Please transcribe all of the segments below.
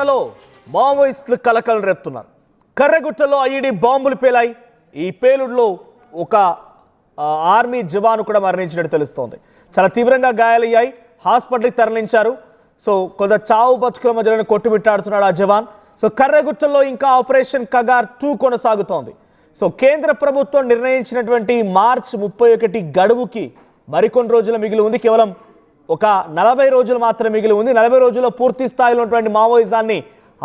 జిల్లాలో మావోయిస్టులు కలకలం రేపుతున్నారు. కర్రగుట్టలో ఐఈడీ బాంబులు పేలాయి. ఈ పేలుడులో ఒక ఆర్మీ జవాను కూడా మరణించినట్టు తెలుస్తోంది. చాలా తీవ్రంగా గాయాలయ్యాయి, హాస్పిటల్కి తరలించారు. సో కొంత చావు బతుకుల మధ్యలో కొట్టుమిట్టాడుతున్నాడు ఆ జవాన్. సో కర్రగుట్టలో ఇంకా ఆపరేషన్ కగార్ 2 కొనసాగుతోంది. సో కేంద్ర ప్రభుత్వం నిర్ణయించినటువంటి మార్చి 31 గడువుకి మరికొన్ని రోజులు మిగిలి ఉంది. కేవలం ఒక 40 రోజులు మాత్రమే మిగిలి ఉంది. 40 రోజుల్లో పూర్తి స్థాయిలో ఉన్నటువంటి మావోయిజాన్ని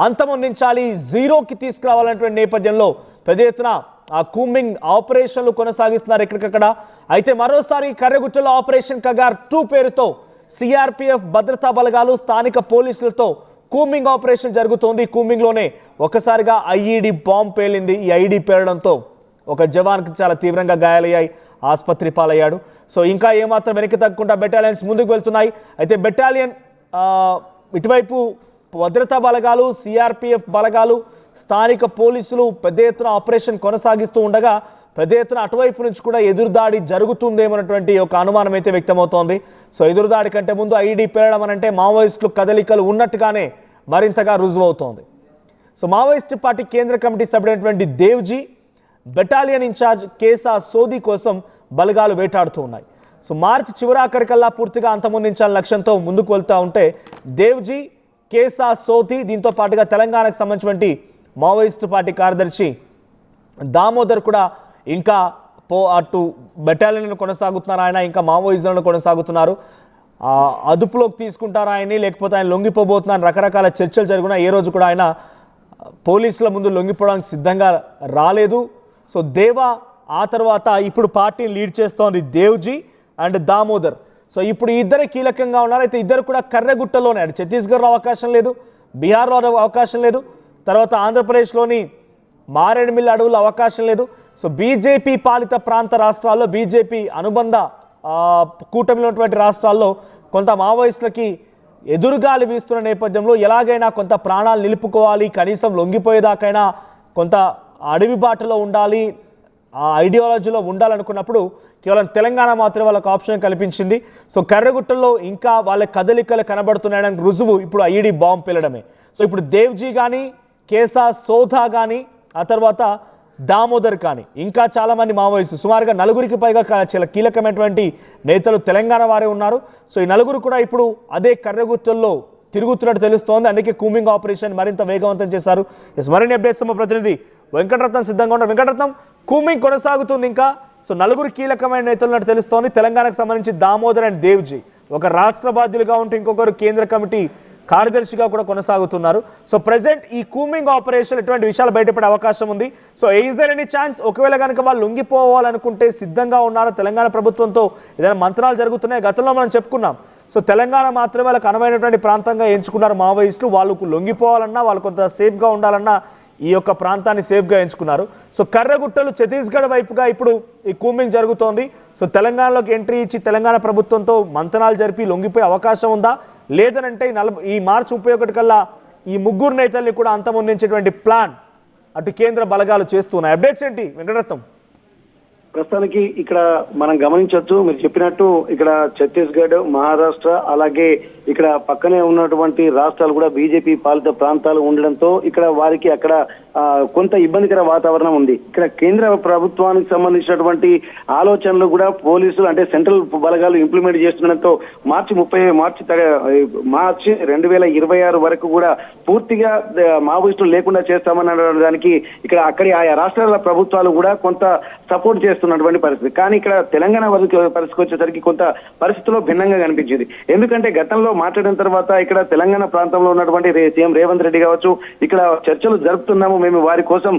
అంతమొందించాలి, జీరోకి తీసుకురావాలనేటువంటి నేపథ్యంలో పెద్ద ఎత్తున ఆ కూంబింగ్ ఆపరేషన్లు కొనసాగిస్తున్నారు ఎక్కడికక్కడ. అయితే మరోసారి కర్రగుట్టలో ఆపరేషన్ కగార్ 2 పేరుతో సిఆర్పిఎఫ్ భద్రతా బలగాలు స్థానిక పోలీసులతో కూంబింగ్ ఆపరేషన్ జరుగుతోంది. కూంబింగ్లోనే ఒకసారిగా ఐఈడి బాంబ్ పేలింది. ఈ ఐఈడి పేలడంతో ఒక జవాన్కి చాలా తీవ్రంగా గాయాలయ్యాయి, ఆసుపత్రి పాలయ్యాడు. సో ఇంకా ఏమాత్రం వెనక్కి తగ్గకుండా బెటాలియన్స్ ముందుకు వెళ్తున్నాయి. అయితే బెటాలియన్ ఇటువైపు భద్రతా బలగాలు, సిఆర్పిఎఫ్ బలగాలు, స్థానిక పోలీసులు పెద్ద ఎత్తున ఆపరేషన్ కొనసాగిస్తూ ఉండగా పెద్ద ఎత్తున అటువైపు నుంచి కూడా ఎదురుదాడి జరుగుతుందేమన్నటువంటి ఒక అనుమానం అయితే వ్యక్తమవుతోంది. సో ఎదురుదాడి కంటే ముందు ఐఈడీ పేలడం అనంటే మావోయిస్టులు కదలికలు ఉన్నట్టుగానే మరింతగా రుజువవుతోంది. సో మావోయిస్టు పార్టీ కేంద్ర కమిటీ సభ్యుడైనటువంటి దేవ్జీ, బెటాలియన్ ఇన్ఛార్జ్ కేసా సోది కోసం బలగాలు వేటాడుతూ ఉన్నాయి. సో మార్చి చివరాఖరికల్లా పూర్తిగా అంతమొందించాలని లక్ష్యంతో ముందుకు వెళ్తూ ఉంటే దేవ్జీ, కేసా సోది, దీంతో పాటుగా తెలంగాణకు సంబంధించినటువంటి మావోయిస్టు పార్టీ కార్యదర్శి దామోదర్ కూడా ఇంకా అటు బెటాలియన్లను కొనసాగుతున్నారు. ఆయన ఇంకా మావోయిజంలను కొనసాగుతున్నారు. అదుపులోకి తీసుకుంటారా ఆయన్ని, లేకపోతే ఆయన లొంగిపోబోతున్నారు, రకరకాల చర్చలు జరిగినా ఏ రోజు కూడా ఆయన పోలీసుల ముందు లొంగిపోవడానికి సిద్ధంగా రాలేదు. సో దేవా ఆ తర్వాత ఇప్పుడు పార్టీని లీడ్ చేస్తోంది దేవ్జీ అండ్ దామోదర్. సో ఇప్పుడు ఇద్దరు కీలకంగా ఉన్నారు. అయితే ఇద్దరు కూడా కర్రగుట్టలోనే, అటు ఛత్తీస్గఢ్లో అవకాశం లేదు, బీహార్లో అవకాశం లేదు, తర్వాత ఆంధ్రప్రదేశ్లోని మారేడుమిల్లి అడవుల్లో అవకాశం లేదు. సో బీజేపీ పాలిత ప్రాంత రాష్ట్రాల్లో, బీజేపీ అనుబంధ కూటమిలో ఉన్నటువంటి రాష్ట్రాల్లో కొంత మావోయిస్టులకి ఎదురుగాలి వీస్తున్న నేపథ్యంలో ఎలాగైనా కొంత ప్రాణాలు నిలుపుకోవాలి, కనీసం లొంగిపోయేదాకైనా కొంత అడవి బాటలో ఉండాలి, ఆ ఐడియాలజీలో ఉండాలనుకున్నప్పుడు కేవలం తెలంగాణ మాత్రమే వాళ్ళకు ఆప్షన్ కల్పించింది. సో కర్రగుట్టల్లో ఇంకా వాళ్ళ కదలికలు కనబడుతున్నాయని రుజువు ఇప్పుడు ఐఈడీ బాంబు పేలడమే. సో ఇప్పుడు దేవ్జీ కానీ, కేసా సోధా కానీ, ఆ తర్వాత దామోదర్ కానీ, ఇంకా చాలామంది మావోయిస్టులు, సుమారుగా 4 పైగా చాలా కీలకమైనటువంటి నేతలు తెలంగాణ వారే ఉన్నారు. సో ఈ 4 కూడా ఇప్పుడు అదే కర్రగుట్టల్లో తిరుగుతున్నట్టు తెలుస్తోంది. అందుకే కూంబింగ్ ఆపరేషన్ మరింత వేగవంతం చేశారు. మరిన్ని అప్డేట్స్ మా ప్రతినిధి వెంకటరత్నం సిద్ధంగా ఉన్నారు. వెంకటరత్నం, కూంబింగ్ కొనసాగుతుంది ఇంకా. సో 4 కీలకమైన నేతలు ఉన్నట్టు తెలుస్తోంది. తెలంగాణకు సంబంధించి దామోదర్ అండ్ దేవ్జీ, ఒక రాష్ట్ర బాధ్యులుగా ఉంటే ఇంకొకరు కేంద్ర కమిటీ కార్యదర్శిగా కూడా కొనసాగుతున్నారు. సో ప్రెసెంట్ ఈ కూంబింగ్ ఆపరేషన్ ఎటువంటి విషయాలు బయటపడే అవకాశం ఉంది? So is there any chance, ఒకవేళ కనుక వాళ్ళు లొంగిపోవాలనుకుంటే సిద్ధంగా ఉన్నారా? తెలంగాణ ప్రభుత్వంతో ఏదైనా మంత్రాలు జరుగుతున్నాయి? గతంలో మనం చెప్పుకున్నాం. సో తెలంగాణ మాత్రమే వాళ్ళకి అనువైనటువంటి ప్రాంతంగా ఎంచుకున్నారు మావోయిస్టులు. వాళ్ళకు లొంగిపోవాలన్నా, వాళ్ళు కొంత సేఫ్గా ఉండాలన్నా ఈ యొక్క ప్రాంతాన్ని సేఫ్గా ఎంచుకున్నారు. సో కర్రగుట్టలు ఛత్తీస్గఢ్ వైపుగా ఇప్పుడు ఈ కూంబింగ్ జరుగుతోంది. సో తెలంగాణలోకి ఎంట్రీ ఇచ్చి తెలంగాణ ప్రభుత్వంతో మంతనాలు జరిపి లొంగిపోయే అవకాశం ఉందా? లేదనంటే ఈ మార్చి 31 కల్లా ఈ 3 నేతల్ని కూడా అంతమొందించేటువంటి ప్లాన్ అటు కేంద్ర బలగాలు చేస్తున్నాయి. అప్డేట్స్ ఏంటి వెంకటరత్నం? ప్రస్తుతానికి ఇక్కడ మనం గమనించవచ్చు, మీరు చెప్పినట్టు ఇక్కడ ఛత్తీస్గఢ్, మహారాష్ట్ర, అలాగే ఇక్కడ పక్కనే ఉన్నటువంటి రాష్ట్రాలు కూడా బీజేపీ పాలిత ప్రాంతాలు ఉండడంతో ఇక్కడ వారికి అక్కడ కొంత ఇబ్బందికర వాతావరణం ఉంది. ఇక్కడ కేంద్ర ప్రభుత్వానికి సంబంధించినటువంటి ఆలోచనలు కూడా పోలీసులు అంటే సెంట్రల్ బలగాలు ఇంప్లిమెంట్ చేస్తుండడంతో మార్చి 2026 వరకు కూడా పూర్తిగా మావోయిస్టులు లేకుండా చేస్తామనడానికి ఇక్కడ అక్కడి ఆయా రాష్ట్రాల ప్రభుత్వాలు కూడా కొంత సపోర్ట్ చేస్తున్నటువంటి పరిస్థితి. కానీ ఇక్కడ తెలంగాణ పరిస్థితికి వచ్చేసరికి కొంత పరిస్థితుల్లో భిన్నంగా కనిపించింది. ఎందుకంటే గతంలో మాట్లాడిన తర్వాత ఇక్కడ తెలంగాణ ప్రాంతంలో ఉన్నటువంటి సీఎం రేవంత్ రెడ్డి కావచ్చు, ఇక్కడ చర్చలు జరుపుతున్నాము, మేము వారి కోసం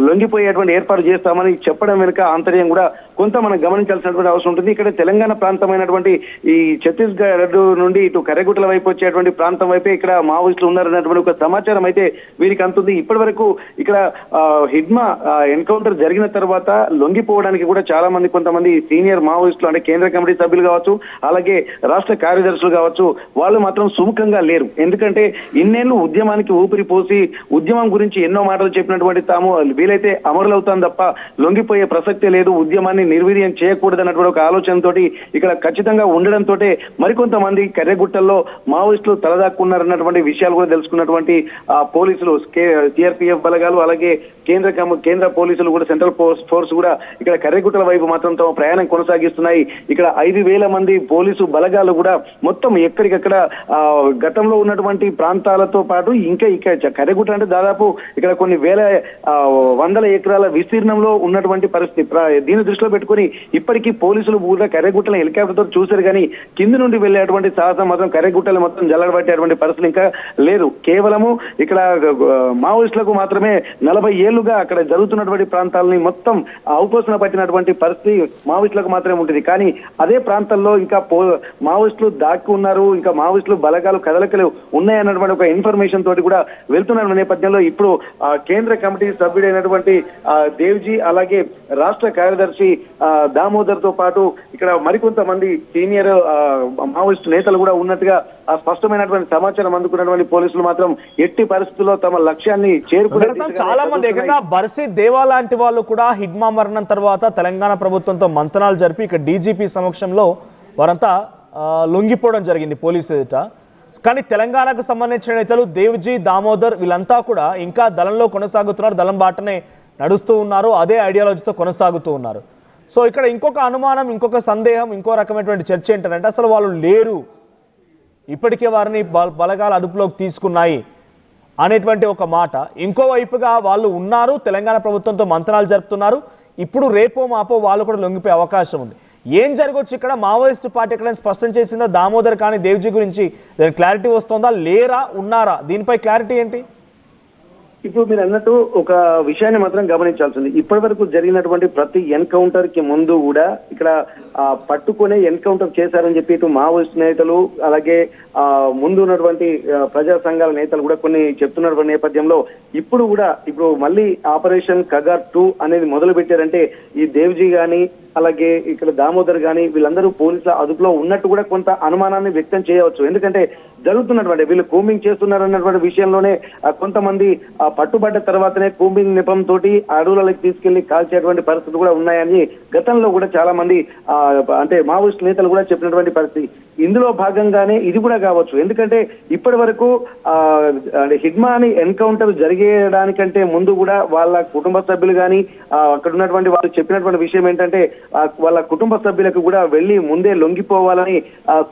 లొంగిపోయేటువంటి ఏర్పాటు చేస్తామని చెప్పడం వెనుక ఆంతర్యం కూడా కొంత మనం గమనించాల్సినటువంటి అవసరం ఉంటుంది. ఇక్కడ తెలంగాణ ప్రాంతమైనటువంటి ఈ ఛత్తీస్గఢ్ నుండి ఇటు కర్రగుట్టల వైపు వచ్చేటువంటి ప్రాంతం వైపే ఇక్కడ మావోయిస్టులు ఉన్నారన్నటువంటి ఒక సమాచారం అయితే వీరికి అందుతుంది. ఇప్పటి వరకు ఇక్కడ హిడ్మా ఎన్కౌంటర్ జరిగిన తర్వాత లొంగిపోవడానికి కూడా చాలా మంది కొంతమంది సీనియర్ మావోయిస్టులు అంటే కేంద్ర కమిటీ సభ్యులు కావచ్చు, అలాగే రాష్ట్ర కార్యదర్శులు కావచ్చు, వాళ్ళు మాత్రం సుముఖంగా లేరు. ఎందుకంటే ఇన్నేళ్లు ఉద్యమానికి ఊపిరి పోసి ఉద్యమం గురించి ఎన్నో మాటలు చెప్పినటువంటి తాము వీలైతే అమరులవుతాం తప్ప లొంగిపోయే ప్రసక్తే లేదు, ఉద్యమాన్ని నిర్వీర్యం చేయకూడదన్నటువంటి ఒక ఆలోచనతోటి ఇక్కడ ఖచ్చితంగా ఉండడంతో మరికొంతమంది కర్రెగుట్టల్లో మావోయిస్టులు తలదాక్కున్నారన్నటువంటి విషయాలు కూడా తెలుసుకున్నటువంటి పోలీసులు, సిఆర్పిఎఫ్ బలగాలు, అలాగే కేంద్ర పోలీసులు కూడా, సెంట్రల్ ఫోర్స్ కూడా ఇక్కడ కర్రెగుట్టల వైపు మాత్రం తమ ప్రయాణం కొనసాగిస్తున్నాయి. ఇక్కడ 5,000 మంది పోలీసు బలగాలు కూడా మొత్తం ఎక్కడికక్కడ గతంలో ఉన్నటువంటి ప్రాంతాలతో పాటు ఇంకా కర్రెగుట్ట అంటే దాదాపు ఇక్కడ కొన్ని వందల ఎకరాల విస్తీర్ణంలో ఉన్నటువంటి పరిస్థితి. దీన్ని దృష్టిలో పెట్టుకుని ఇప్పటికీ పోలీసులు కూడా కర్రెగుట్టలను హెలికాప్టర్ తో చూశారు, కానీ కింది నుండి వెళ్ళేటువంటి సాహసం మాత్రం కర్రెగుట్టలు మొత్తం జల్లడబట్టేటువంటి పరిస్థితులు ఇంకా లేదు. కేవలము ఇక్కడ మావోయిస్టులకు మాత్రమే 40 ఏళ్లుగా అక్కడ జరుగుతున్నటువంటి ప్రాంతాలని మొత్తం అవపోసన పట్టినటువంటి పరిస్థితి మావోయిస్టులకు మాత్రమే ఉంటుంది. కానీ అదే ప్రాంతాల్లో ఇంకా మావోయిస్టులు దాక్కి ఉన్నారు, ఇంకా మావోయిస్టులు బలగాలు కదలికలు ఉన్నాయన్నటువంటి ఒక ఇన్ఫర్మేషన్ తోటి కూడా వెళ్తున్న నేపథ్యంలో ఇప్పుడు కేంద్ర కమిటీ సభ్యుడైనటువంటి దేవ్జీ, అలాగే రాష్ట్ర కార్యదర్శి దామోదర్ తో పాటు ఇక్కడ మరికొంతమంది సీనియర్ మావోయిస్టు నేతలు కూడా ఉన్నట్టుగా స్పష్టమైనటువంటి సమాచారం అందుకున్నటువంటి పోలీసులు మాత్రం ఎట్టి పరిస్థితుల్లో తమ లక్ష్యాన్ని చేరుకునే చాలా మంది ఏకంగా బర్సీ దేవా లాంటి వాళ్ళు కూడా హిడ్మా మరణం తర్వాత తెలంగాణ ప్రభుత్వంతో మంతనాలు జరిపి ఇక్కడ డీజీపీ సమక్షంలో వారంతా లొంగిపోవడం జరిగింది పోలీసు ఎదుట. కానీ తెలంగాణకు సంబంధించిన నేతలు దేవ్జీ, దామోదర్ వీళ్ళంతా కూడా ఇంకా దళంలో కొనసాగుతున్నారు, దళం బాటనే నడుస్తూ ఉన్నారు, అదే ఐడియాలజీతో కొనసాగుతూ ఉన్నారు. సో ఇక్కడ ఇంకొక అనుమానం, ఇంకొక సందేహం, ఇంకో రకమైనటువంటి చర్చ ఏంటంటే అసలు వాళ్ళు లేరు, ఇప్పటికే వారిని బలగాలు అదుపులోకి తీసుకున్నాయి అనేటువంటి ఒక మాట. ఇంకోవైపుగా వాళ్ళు ఉన్నారు, తెలంగాణ ప్రభుత్వంతో మంతనాలు జరుపుతున్నారు, ఇప్పుడు రేపో మాపో వాళ్ళు కూడా లొంగిపోయే అవకాశం ఉంది. ఏం జరగవచ్చు ఇక్కడ? మావోయిస్ట్ పార్టీ ఎక్కడైనా స్పష్టం చేసిందా దామోదర్ కానీ దేవ్జీ గురించి క్లారిటీ వస్తుందా, లేరా, ఉన్నారా? దీనిపై క్లారిటీ ఏంటి? ఇప్పుడు మీరు అన్నట్టు ఒక విషయాన్ని మాత్రం గమనించాల్సింది. ఇప్పటి వరకు జరిగినటువంటి ప్రతి ఎన్కౌంటర్ కి ముందు కూడా ఇక్కడ పట్టుకునే ఎన్కౌంటర్ చేశారని చెప్పి ఇటు మావోయిస్ట్ నేతలు, అలాగే ముందు ఉన్నటువంటి ప్రజా సంఘాల నేతలు కూడా కొన్ని చెప్తున్నటువంటి నేపథ్యంలో ఇప్పుడు మళ్ళీ ఆపరేషన్ కగార్ 2 అనేది మొదలు పెట్టారంటే ఈ దేవ్జీ గాని, అలాగే ఇక్కడ దామోదర్ గాని వీళ్ళందరూ పోలీసుల అదుపులో ఉన్నట్టు కూడా కొంత అనుమానాన్ని వ్యక్తం చేయవచ్చు. ఎందుకంటే జరుగుతున్నటువంటి వీళ్ళు కూంబింగ్ చేస్తున్నారు అన్నటువంటి విషయంలోనే కొంతమంది పట్టుబడ్డ తర్వాతనే కూంబింగ్ నెపంతో అడవులకి తీసుకెళ్లి కాల్చేటువంటి పరిస్థితులు కూడా ఉన్నాయని గతంలో కూడా చాలా మంది అంటే మావోయిస్ట్ నేతలు కూడా చెప్పినటువంటి పరిస్థితి. ఇందులో భాగంగానే ఇది కూడా కావచ్చు. ఎందుకంటే ఇప్పటి వరకు హిడ్మాని ఎన్కౌంటర్ జరిగేయడానికంటే ముందు కూడా వాళ్ళ కుటుంబ సభ్యులు కానీ అక్కడ ఉన్నటువంటి వాళ్ళు చెప్పినటువంటి విషయం ఏంటంటే వాళ్ళ కుటుంబ సభ్యులకు కూడా వెళ్లి ముందే లొంగిపోవాలని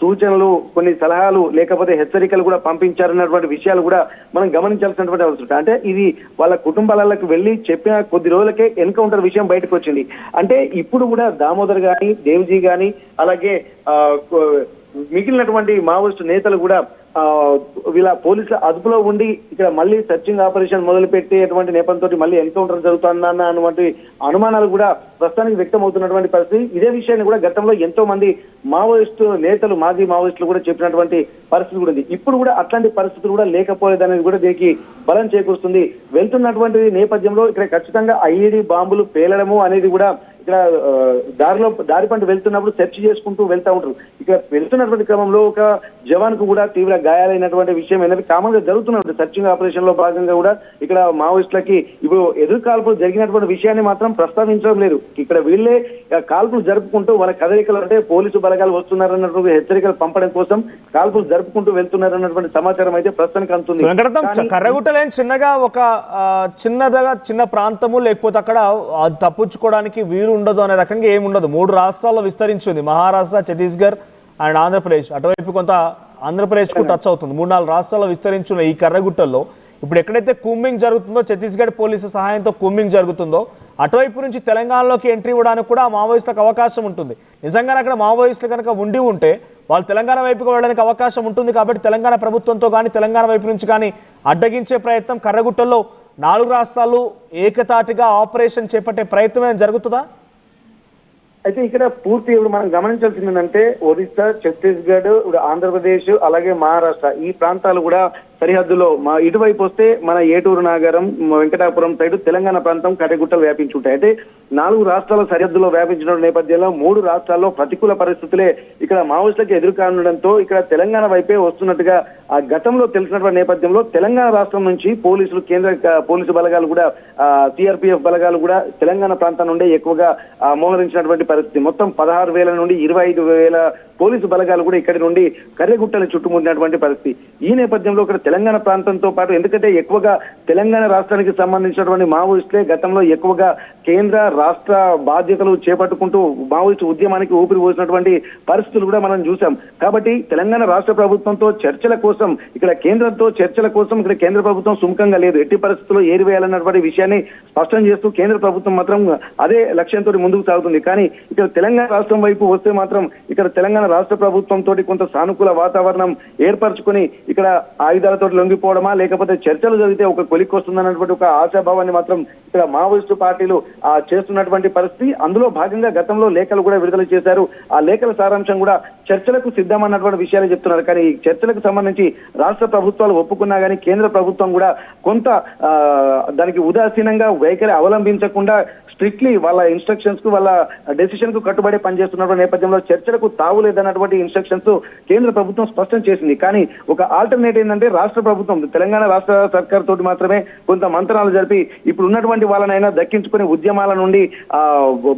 సూచనలు, కొన్ని సలహాలు, లేకపోతే హెచ్చరికలు కూడా పంపించారన్నటువంటి విషయాలు కూడా మనం గమనించాల్సినటువంటి అవసరం. అంటే ఇది వాళ్ళ కుటుంబాలకు వెళ్లి చెప్పిన కొద్ది రోజులకే ఎన్కౌంటర్ విషయం బయటకు వచ్చింది. అంటే ఇప్పుడు కూడా దామోదర్ గాని, దేవ్జీ గాని, అలాగే మిగిలినటువంటి మావోయిస్టు నేతలు కూడా వీళ్ళ పోలీసుల అదుపులో ఉండి ఇక్కడ మళ్ళీ సర్చింగ్ ఆపరేషన్ మొదలు పెట్టేటువంటి నేపథ్యంతో మళ్ళీ ఎన్కౌంటర్ జరుగుతుందన్న అన్నటువంటి అనుమానాలు కూడా ప్రస్తుతానికి వ్యక్తం అవుతున్నటువంటి పరిస్థితి. ఇదే విషయాన్ని కూడా గతంలో ఎంతో మంది మావోయిస్టు నేతలు, మాజీ మావోయిస్టులు కూడా చెప్పినటువంటి పరిస్థితి కూడా ఉంది. ఇప్పుడు కూడా అట్లాంటి పరిస్థితులు కూడా లేకపోలేదనేది కూడా దీనికి బలం చేకూరుస్తుంది. వెళ్తున్నటువంటి నేపథ్యంలో ఇక్కడ ఖచ్చితంగా ఐఈడీ బాంబులు పేలడము అనేది కూడా ఇక్కడ దారి పంట వెళ్తున్నప్పుడు సెర్చ్ చేసుకుంటూ వెళ్తా ఉంటారు. ఇక్కడ వెళ్తున్నటువంటి క్రమంలో ఒక జవాన్ కు కూడా తీవ్ర గాయాలైనటువంటి విషయం అనేది కామన్ గా జరుగుతున్నది. సర్చింగ్ ఆపరేషన్ లో భాగంగా కూడా ఇక్కడ మావోయిస్టులకి ఇప్పుడు ఎదురు కాల్పులు జరిగినటువంటి విషయాన్ని మాత్రం ప్రస్తావించడం లేదు. ఇక్కడ వీళ్ళే కాల్పులు జరుపుకుంటూ వాళ్ళ కదలికలు అంటే పోలీసు బలగాలు వస్తున్నారన్నటువంటి హెచ్చరికలు పంపడం కోసం కాల్పులు జరుపుకుంటూ వెళ్తున్నారన్నటువంటి సమాచారం అయితే ప్రస్తుతానికి అందుతుంది. కర్రగుట్టలేం చిన్నగా ఒక చిన్న ప్రాంతము, లేకపోతే అక్కడ తప్పించుకోవడానికి వీరు ఉండదు అనే రకంగా ఏమి ఉండదు. 3 రాష్ట్రాల్లో విస్తరించింది, మహారాష్ట్ర, ఛత్తీస్గఢ్ అండ్ ఆంధ్రప్రదేశ్. అటువైపు కొంత ఆంధ్రప్రదేశ్కు టచ్ అవుతుంది. 3-4 రాష్ట్రాల్లో విస్తరించిన ఈ కర్రగుట్టల్లో ఇప్పుడు ఎక్కడైతే కూంబింగ్ జరుగుతుందో, ఛత్తీస్గఢ్ పోలీసు సహాయంతో కూంబింగ్ జరుగుతుందో, అటువైపు నుంచి తెలంగాణలోకి ఎంట్రీ ఇవ్వడానికి కూడా ఆ మావోయిస్టులకు అవకాశం ఉంటుంది. నిజంగానే అక్కడ మావోయిస్టులు కనుక ఉంటే వాళ్ళు తెలంగాణ వైపుకి వెళ్ళడానికి అవకాశం ఉంటుంది. కాబట్టి తెలంగాణ ప్రభుత్వంతో కానీ తెలంగాణ వైపు నుంచి కానీ అడ్డగించే ప్రయత్నం కర్రగుట్టల్లో 4 రాష్ట్రాలు ఏకతాటిగా ఆపరేషన్ చేపట్టే ప్రయత్నం జరుగుతుందా? అయితే ఇక్కడ పూర్తి ఇప్పుడు మనం గమనించాల్సింది ఏంటంటే ఒరిస్సా, ఛత్తీస్గఢ్, ఆంధ్రప్రదేశ్, అలాగే మహారాష్ట్ర ఈ ప్రాంతాలు కూడా సరిహద్దులో మా ఇటువైపు వస్తే మన ఏటూరు నాగరం, వెంకటాపురం సైడ్ తెలంగాణ ప్రాంతం కటగుట్టలు వ్యాపించి ఉంటాయి. అంటే 4 రాష్ట్రాల సరిహద్దులో వ్యాపించిన నేపథ్యంలో 3 రాష్ట్రాల్లో ప్రతికూల పరిస్థితులే ఇక్కడ మావోయిస్టులకు ఎదురుకానుండడంతో ఇక్కడ తెలంగాణ వైపే వస్తున్నట్టుగా ఆ గతంలో తెలిసినటువంటి నేపథ్యంలో తెలంగాణ రాష్ట్రం నుంచి పోలీసులు, కేంద్ర పోలీసు బలగాలు కూడా, సిఆర్పిఎఫ్ బలగాలు కూడా తెలంగాణ ప్రాంతం నుండి ఎక్కువగా మోహరించినటువంటి పరిస్థితి. మొత్తం 16,000 నుండి 25,000 పోలీసు బలగాలు కూడా ఇక్కడి నుండి కర్రెగుట్టలు చుట్టుముట్టినటువంటి పరిస్థితి. ఈ నేపథ్యంలో ఇక్కడ తెలంగాణ ప్రాంతంతో పాటు, ఎందుకంటే ఎక్కువగా తెలంగాణ రాష్ట్రానికి సంబంధించినటువంటి మావోయిస్టులే గతంలో ఎక్కువగా కేంద్ర రాష్ట్ర బాధ్యతలు చేపట్టుకుంటూ మావోయిస్టు ఉద్యమానికి ఊపిరి పోసినటువంటి పరిస్థితులు కూడా మనం చూసాం. కాబట్టి తెలంగాణ రాష్ట్ర ప్రభుత్వంతో చర్చల కోసం, ఇక్కడ కేంద్రంతో చర్చల కోసం ఇక్కడ కేంద్ర ప్రభుత్వం సుముఖంగా లేదు. ఎట్టి పరిస్థితుల్లో ఏరివేయాలన్నటువంటి విషయాన్ని స్పష్టం చేస్తూ కేంద్ర ప్రభుత్వం మాత్రం అదే లక్ష్యంతో ముందుకు సాగుతుంది. కానీ ఇక్కడ తెలంగాణ రాష్ట్రం వైపు వస్తే మాత్రం ఇక్కడ తెలంగాణ రాష్ట్ర ప్రభుత్వంతో కొంత సానుకూల వాతావరణం ఏర్పరచుకొని ఇక్కడ ఆయుధాలతో లొంగిపోవడమా, లేకపోతే చర్చలు జరిగితే ఒక కొలిక్కి వస్తుందన్నటువంటి ఒక ఆశాభావాన్ని మాత్రం ఇక్కడ మావోయిస్టు పార్టీలు చేస్తున్నటువంటి పరిస్థితి. అందులో భాగంగా గతంలో లేఖలు కూడా విడుదల చేశారు. ఆ లేఖల సారాంశం కూడా చర్చలకు సిద్ధమన్నటువంటి విషయాలు చెప్తున్నారు. కానీ ఈ చర్చలకు సంబంధించి రాష్ట్ర ప్రభుత్వాలు ఒప్పుకున్నా కానీ కేంద్ర ప్రభుత్వం కూడా కొంత దానికి ఉదాసీనంగా వైఖరి అవలంబించకుండా స్ట్రిక్ట్లీ వాళ్ళ ఇన్స్ట్రక్షన్స్ కు, వాళ్ళ డెసిషన్ కు కట్టుబడి పనిచేస్తున్నటువంటి నేపథ్యంలో చర్చలకు తావులేదన్నటువంటి ఇన్స్ట్రక్షన్స్ కేంద్ర ప్రభుత్వం స్పష్టం చేసింది. కానీ ఒక ఆల్టర్నేట్ ఏంటంటే రాష్ట్ర ప్రభుత్వం, తెలంగాణ రాష్ట్ర సర్కార్ తోటి మాత్రమే కొంత మంత్రాలు జరిపి ఇప్పుడు ఉన్నటువంటి వాళ్ళనైనా దక్కించుకుని ఉద్యమాల నుండి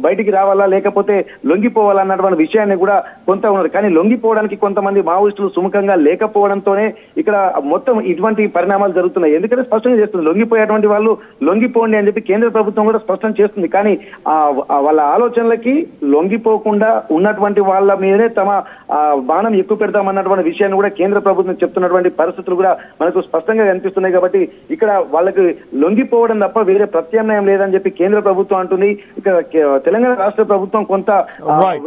బయటికి రావాలా, లేకపోతే లొంగిపోవాలా అన్నటువంటి విషయాన్ని కూడా కొంత ఉన్నారు. కానీ లొంగిపోవడానికి కొంతమంది మావోయిస్టులు సుముఖంగా లేకపోవడంతోనే ఇక్కడ మొత్తం ఇటువంటి పరిణామాలు జరుగుతున్నాయి. ఎందుకంటే స్పష్టంగా చేస్తుంది, లొంగిపోయేటువంటి వాళ్ళు లొంగిపోండి అని చెప్పి కేంద్ర ప్రభుత్వం కూడా స్పష్టం చేస్తుంది. కానీ వాళ్ళ ఆలోచనలకి లొంగిపోకుండా ఉన్నటువంటి వాళ్ళ మీదనే తమ బాణం ఎక్కువ పెడతామన్నటువంటి విషయాన్ని కూడా కేంద్ర ప్రభుత్వం చెప్తున్నటువంటి పరిస్థితులు కూడా మనకు స్పష్టంగా కనిపిస్తున్నాయి. కాబట్టి ఇక్కడ వాళ్ళకి లొంగిపోవడం తప్ప వేరే ప్రత్యామ్నాయం లేదని చెప్పి కేంద్ర ప్రభుత్వం అంటుంది. ఇక్కడ తెలంగాణ రాష్ట్ర ప్రభుత్వం కొంత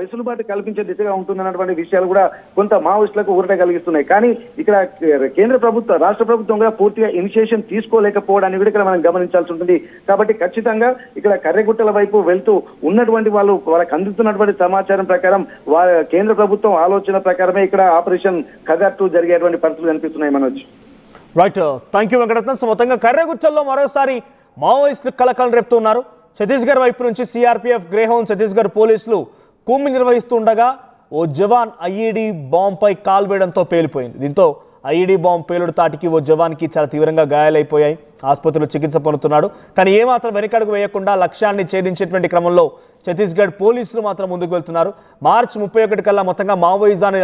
వెసులుబాటు కల్పించే దిశగా ఉంటుందన్నటువంటి విషయాలు కూడా కొంత మావోయిస్టులకు ఊరట కలిగిస్తున్నాయి. కానీ ఇక్కడ కేంద్ర ప్రభుత్వం, రాష్ట్ర ప్రభుత్వం కూడా పూర్తిగా ఇనిషియేషన్ తీసుకోలేకపోవడాన్ని కూడా ఇక్కడ మనం గమనించాల్సి ఉంటుంది. కాబట్టి ఖచ్చితంగా ఇక్కడ కర్రెగుట్టల వైపు వెళ్తూ ఉన్నటువంటి వాళ్ళకి అందుతున్నటువంటి సమాచారం ప్రకారం కేంద్ర ప్రభుత్వం ఆలోచన ప్రకారమే ఇక్కడ ఆపరేషన్ ఖదర్ 2 జరిగేటువంటి పరిస్థితులు కనిపిస్తున్నాయి. Manoj, right, thank you Venkataratnam. So మొత్తంగా కర్రెగుట్టల్లో మరోసారి మావోయిస్టులు కలకలం రేపుతున్నారు. ఛత్తీస్గఢ్ వైపు నుంచి సిఆర్పిఎఫ్, గ్రేహౌండ్, ఛత్తీస్గఢ్ పోలీసులు కూంబి నిర్వహిస్తుండగా ఓ జవాన్ ఐఈడి బాంబుపై కాల్వేయడంతో పేలిపోయింది. దీంతో ఐఈడి బాంబు పేలుడు తాటికి ఓ జవాన్కి చాలా తీవ్రంగా గాయాలైపోయాయి. ఆసుపత్రిలో చికిత్స పొందుతున్నాడు. కానీ ఏమాత్రం వెనకడుగు వేయకుండా లక్ష్యాన్ని ఛేదించేటువంటి క్రమంలో ఛత్తీస్గఢ్ పోలీసులు మాత్రం ముందుకు వెళ్తున్నారు. మార్చి 31 కల్లా మొత్తంగా మావోయిజాన్ని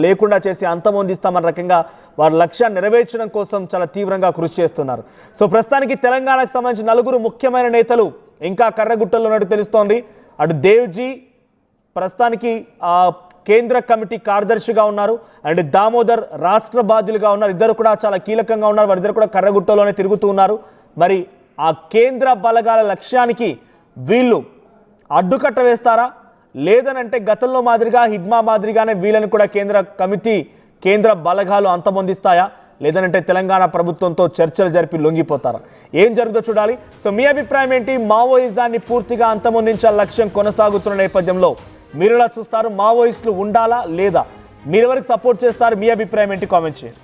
లేకుండా చేసి అంతమొందిస్తామన్న రకంగా వారి లక్ష్యాన్ని నెరవేర్చడం కోసం చాలా తీవ్రంగా కృషి చేస్తున్నారు. సో ప్రస్తుతానికి తెలంగాణకు సంబంధించి 4 ముఖ్యమైన నేతలు ఇంకా కర్రగుట్టల్లో ఉన్నట్టు తెలుస్తోంది. అటు దేవ్జీ ప్రస్తుతానికి కేంద్ర కమిటీ కార్యదర్శిగా ఉన్నారు, అండ్ దామోదర్ రాష్ట్ర బాధ్యులుగా ఉన్నారు. ఇద్దరు కూడా చాలా కీలకంగా ఉన్నారు. వారిద్దరు కూడా కర్రగుట్టలోనే తిరుగుతూ ఉన్నారు. మరి ఆ కేంద్ర బలగాల లక్ష్యానికి వీళ్ళు అడ్డుకట్ట వేస్తారా, లేదనంటే గతంలో మాదిరిగా హిడ్మా మాదిరిగానే వీళ్ళని కూడా కేంద్ర కమిటీ, కేంద్ర బలగాలు అంతమొందిస్తాయా, లేదనంటే తెలంగాణ ప్రభుత్వంతో చర్చలు జరిపి లొంగిపోతారా? ఏం జరుగుతుందో చూడాలి. సో మీ అభిప్రాయం ఏంటి? మావోయిజాన్ని పూర్తిగా అంతమొందించే లక్ష్యం కొనసాగుతున్న నేపథ్యంలో మీరు ఎలా చూస్తారు? మావోయిస్టులు ఉండాలా లేదా? మీరెవరికి సపోర్ట్ చేస్తారు? మీ అభిప్రాయం ఏంటి? కామెంట్ చేయండి.